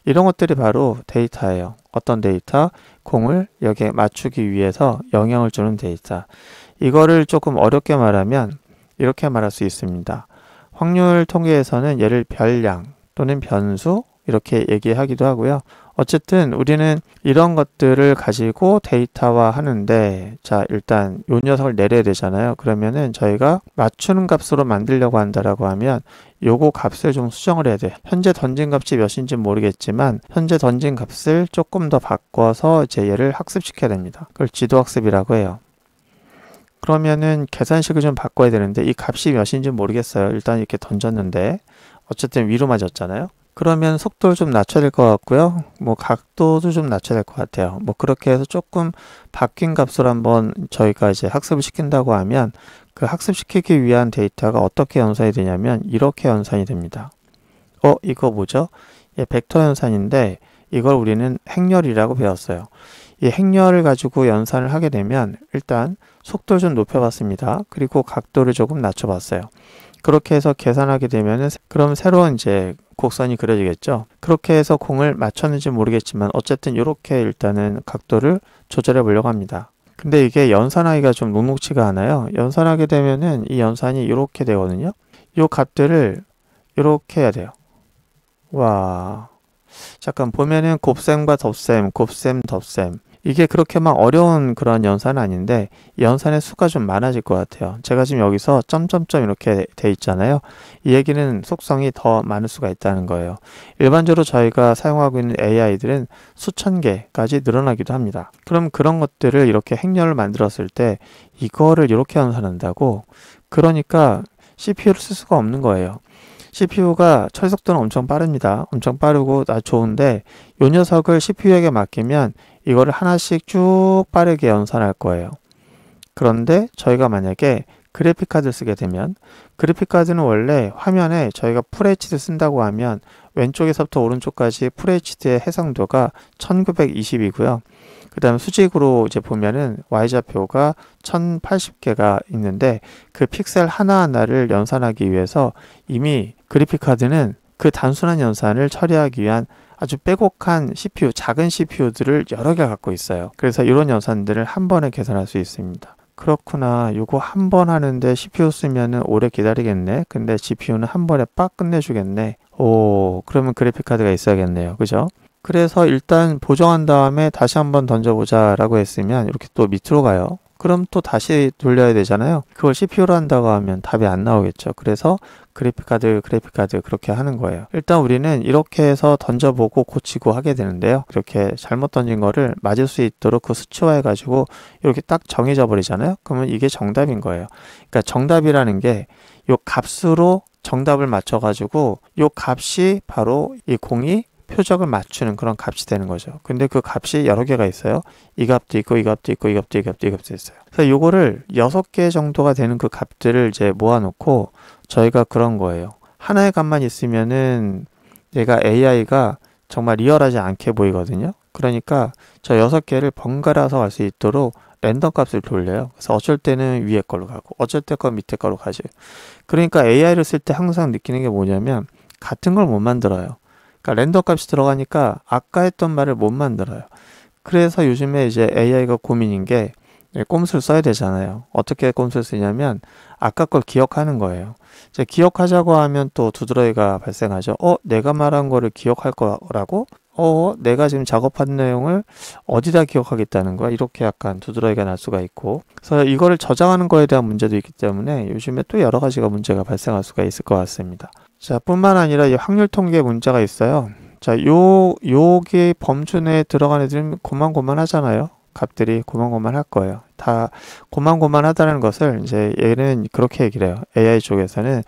이런 것들이 바로 데이터예요. 어떤 데이터? 공을 여기에 맞추기 위해서 영향을 주는 데이터. 이거를 조금 어렵게 말하면 이렇게 말할 수 있습니다. 확률 통계에서는 얘를 별량 또는 변수 이렇게 얘기하기도 하고요. 어쨌든 우리는 이런 것들을 가지고 데이터화 하는데, 자, 일단 요 녀석을 내려야 되잖아요. 그러면은 저희가 맞추는 값으로 만들려고 한다라고 하면 요거 값을 좀 수정을 해야 돼. 현재 던진 값이 몇인지 모르겠지만 현재 던진 값을 조금 더 바꿔서 이제 얘를 학습시켜야 됩니다. 그걸 지도학습이라고 해요. 그러면은 계산식을 좀 바꿔야 되는데 이 값이 몇인지 모르겠어요. 일단 이렇게 던졌는데 어쨌든 위로 맞았잖아요. 그러면 속도를 좀 낮춰야 될 것 같고요. 뭐 각도도 좀 낮춰야 될 것 같아요. 뭐 그렇게 해서 조금 바뀐 값을 한번 저희가 이제 학습을 시킨다고 하면 그 학습시키기 위한 데이터가 어떻게 연산이 되냐면 이렇게 연산이 됩니다. 이거 뭐죠? 예, 벡터 연산인데 이걸 우리는 행렬이라고 배웠어요. 이 행렬을 가지고 연산을 하게 되면 일단 속도를 좀 높여봤습니다. 그리고 각도를 조금 낮춰봤어요. 그렇게 해서 계산하게 되면은 그럼 새로운 이제 곡선이 그려지겠죠. 그렇게 해서 공을 맞췄는지 모르겠지만 어쨌든 이렇게 일단은 각도를 조절해 보려고 합니다. 근데 이게 연산하기가 좀 녹록치가 않아요. 연산하게 되면은 이 연산이 이렇게 되거든요. 이 값들을 이렇게 해야 돼요. 와, 잠깐 보면은 곱셈과 덧셈, 곱셈, 덧셈. 이게 그렇게 막 어려운 그런 연산은 아닌데 연산의 수가 좀 많아질 것 같아요. 제가 지금 여기서 점점점 이렇게 돼 있잖아요. 이 얘기는 속성이 더 많을 수가 있다는 거예요. 일반적으로 저희가 사용하고 있는 AI들은 수천 개까지 늘어나기도 합니다. 그럼 그런 것들을 이렇게 행렬을 만들었을 때 이거를 이렇게 연산한다고? 그러니까 CPU를 쓸 수가 없는 거예요. CPU가 처리 속도는 엄청 빠릅니다. 엄청 빠르고 좋은데 이 녀석을 CPU에게 맡기면 이거를 하나씩 쭉 빠르게 연산할 거예요. 그런데 저희가 만약에 그래픽카드를 쓰게 되면 그래픽카드는 원래 화면에 저희가 FHD 쓴다고 하면 왼쪽에서부터 오른쪽까지 FHD의 해상도가 1920이고요. 그 다음 수직으로 이제 보면은 Y좌표가 1080개가 있는데 그 픽셀 하나하나를 연산하기 위해서 이미 그래픽카드는 그 단순한 연산을 처리하기 위한 아주 빼곡한 CPU, 작은 CPU들을 여러 개 갖고 있어요. 그래서 이런 연산들을 한 번에 계산할 수 있습니다. 그렇구나. 이거 한 번 하는데 CPU 쓰면은 오래 기다리겠네. 근데 GPU는 한 번에 빡 끝내주겠네. 오, 그러면 그래픽카드가 있어야겠네요. 그죠? 그래서 일단 보정한 다음에 다시 한번 던져보자 라고 했으면 이렇게 또 밑으로 가요. 그럼 또 다시 돌려야 되잖아요. 그걸 CPU로 한다고 하면 답이 안 나오겠죠. 그래서 그래픽카드 그렇게 하는 거예요. 일단 우리는 이렇게 해서 던져보고 고치고 하게 되는데요. 이렇게 잘못 던진 거를 맞을 수 있도록 그 수치화해 가지고 이렇게 딱 정해져 버리잖아요. 그러면 이게 정답인 거예요. 그러니까 정답이라는 게 이 값으로 정답을 맞춰 가지고 이 값이 바로 이 공이 표적을 맞추는 그런 값이 되는 거죠. 근데 그 값이 여러 개가 있어요. 이 값도 있고 이 값도 있고 이 값도 이 값도 이 값도 있어요. 그래서 요거를 6개 정도가 되는 그 값들을 이제 모아놓고 저희가 그런 거예요. 하나의 값만 있으면은 얘가 AI가 정말 리얼하지 않게 보이거든요. 그러니까 저 6개를 번갈아서 갈 수 있도록 랜덤 값을 돌려요. 그래서 어쩔 때는 위에 걸로 가고 어쩔 때 건 밑에 걸로 가죠. 그러니까 AI를 쓸 때 항상 느끼는 게 뭐냐면 같은 걸 못 만들어요. 그러니까 랜덤 값이 들어가니까 아까 했던 말을 못 만들어요. 그래서 요즘에 이제 AI가 고민인 게 꼼수를 써야 되잖아요. 어떻게 꼼수를 쓰냐면 아까 걸 기억하는 거예요. 이제 기억하자고 하면 또 두드러기가 발생하죠. 내가 말한 거를 기억할 거라고? 내가 지금 작업한 내용을 어디다 기억하겠다는 거야? 이렇게 약간 두드러기가 날 수가 있고. 그래서 이거를 저장하는 거에 대한 문제도 있기 때문에 요즘에 또 여러 가지가 문제가 발생할 수가 있을 것 같습니다. 자, 뿐만 아니라 이 확률 통계 문제가 있어요. 자, 요게 범주 내에 들어간 애들은 고만고만하잖아요. 값들이 고만고만할 거예요. 다 고만고만하다는 것을 이제 얘는 그렇게 얘기를 해요. AI 쪽에서는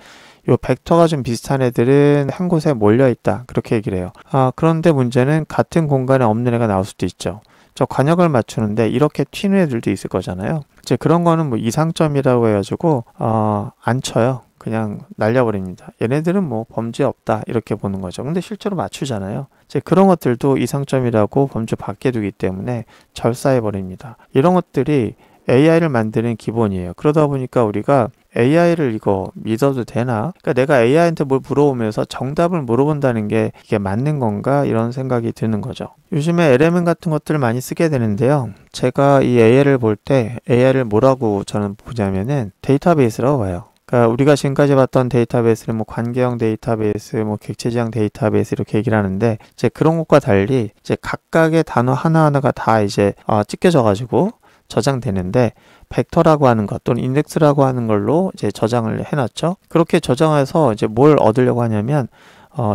요 벡터가 좀 비슷한 애들은 한 곳에 몰려 있다. 그렇게 얘기를 해요. 그런데 문제는 같은 공간에 없는 애가 나올 수도 있죠. 저 관역을 맞추는데 이렇게 튀는 애들도 있을 거잖아요. 이제 그런 거는 뭐 이상점이라고 해가지고 안 쳐요. 그냥 날려버립니다. 얘네들은 뭐 범죄 없다 이렇게 보는 거죠. 근데 실제로 맞추잖아요. 이제 그런 것들도 이상점이라고 범주 밖에 두기 때문에 절사해버립니다. 이런 것들이 AI를 만드는 기본이에요. 그러다 보니까 우리가 AI를 이거 믿어도 되나? 그러니까 내가 AI한테 뭘 물어보면서 정답을 물어본다는 게 이게 맞는 건가? 이런 생각이 드는 거죠. 요즘에 LMM 같은 것들을 많이 쓰게 되는데요. 제가 이 AI를 볼 때 AI를 뭐라고 저는 보냐면은 데이터베이스라고 봐요. 그러니까 우리가 지금까지 봤던 데이터베이스는 뭐 관계형 데이터베이스, 뭐 객체지향 데이터베이스 이렇게 얘기를 하는데 이제 그런 것과 달리 이제 각각의 단어 하나하나가 다 이제 찢겨져 가지고 저장되는데 벡터라고 하는 것 또는 인덱스라고 하는 걸로 이제 저장을 해놨죠. 그렇게 저장해서 이제 뭘 얻으려고 하냐면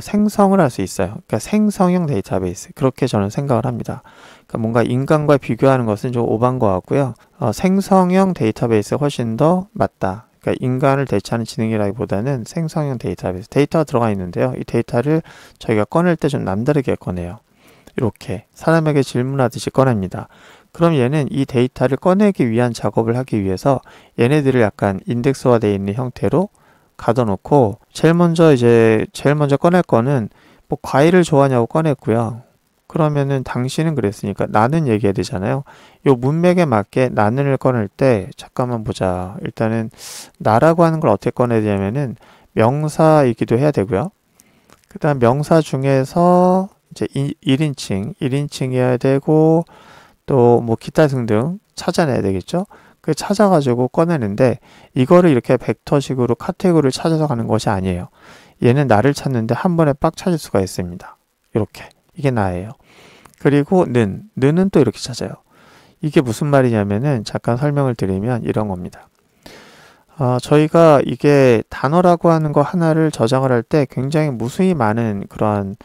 생성을 할 수 있어요. 그러니까 생성형 데이터베이스 그렇게 저는 생각을 합니다. 그러니까 뭔가 인간과 비교하는 것은 좀 오반 것 같고요. 생성형 데이터베이스가 훨씬 더 맞다. 그러니까 인간을 대체하는 지능이라기보다는 생성형 데이터베이스 데이터가 들어가 있는데요. 이 데이터를 저희가 꺼낼 때 좀 남다르게 꺼내요. 이렇게 사람에게 질문하듯이 꺼냅니다. 그럼 얘는 이 데이터를 꺼내기 위한 작업을 하기 위해서 얘네들을 약간 인덱스화되어 있는 형태로 가둬놓고 제일 먼저 꺼낼 거는 뭐 과일을 좋아하냐고 꺼냈고요. 그러면은 당신은 그랬으니까 나는 얘기해야 되잖아요. 요 문맥에 맞게 나는을 꺼낼 때 잠깐만 보자. 일단은 나라고 하는 걸 어떻게 꺼내야 되냐면은 명사이기도 해야 되고요. 그 다음 명사 중에서 이제 1인칭이어야 되고 또 뭐 기타 등등 찾아내야 되겠죠. 그 찾아가지고 꺼내는데 이거를 이렇게 벡터식으로 카테고리를 찾아서 가는 것이 아니에요. 얘는 나를 찾는데 한 번에 빡 찾을 수가 있습니다. 이렇게 이게 나예요. 그리고 는은 또 이렇게 찾아요. 이게 무슨 말이냐면은 잠깐 설명을 드리면 이런 겁니다. 저희가 이게 단어라고 하는 거 하나를 저장을 할 때 굉장히 무수히 많은 그러한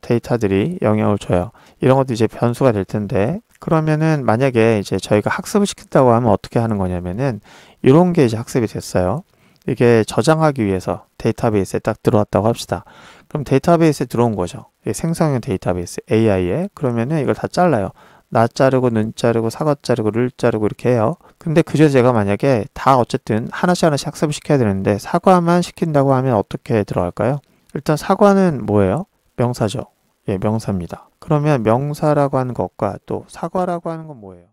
데이터들이 영향을 줘요. 이런 것도 이제 변수가 될 텐데 그러면은 만약에 이제 저희가 학습을 시킨다고 하면 어떻게 하는 거냐면은 이런 게 이제 학습이 됐어요. 이게 저장하기 위해서 데이터베이스에 딱 들어왔다고 합시다. 그럼 데이터베이스에 들어온 거죠. 생성형 데이터베이스 AI에 그러면은 이걸 다 잘라요. 나 자르고 는 자르고 사과 자르고 를 자르고 이렇게 해요. 근데 그중에 제가 만약에 다 어쨌든 하나씩 학습을 시켜야 되는데 사과만 시킨다고 하면 어떻게 들어갈까요? 일단 사과는 뭐예요? 명사죠. 예, 명사입니다. 그러면 명사라고 하는 것과 또 사과라고 하는 건 뭐예요?